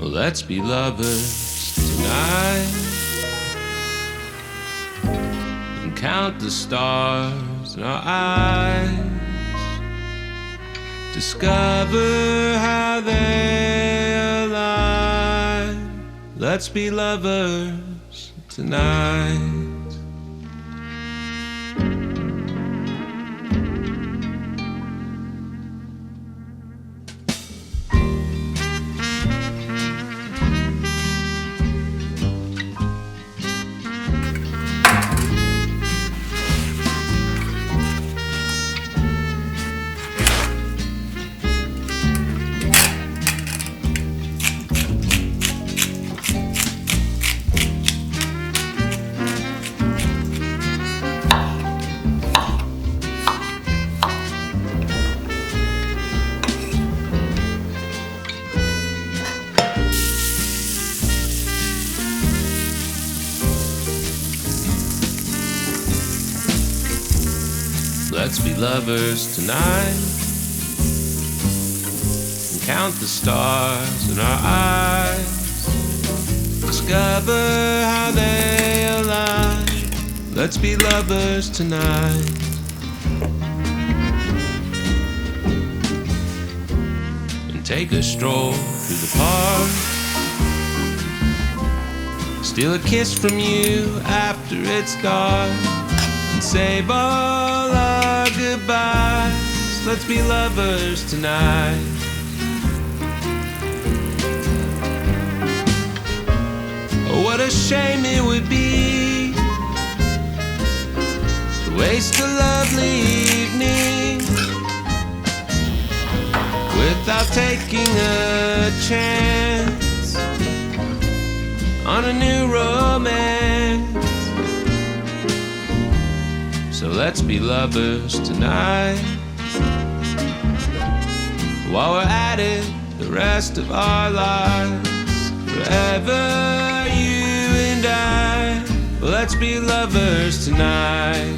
Well, let's be lovers tonight and count the stars in our eyes. Discover how they align. Let's be lovers tonight. Let's be lovers tonight and count the stars in our eyes. Discover how they align. Let's be lovers tonight. And take a stroll through the park. Steal a kiss from you after it's dark. And save all our goodbyes. Let's be lovers tonight. Oh, what a shame it would be to waste a lovely evening without taking a chance on a new romance. So let's be lovers tonight. While we're at it, the rest of our lives, forever, you and I. Let's be lovers tonight.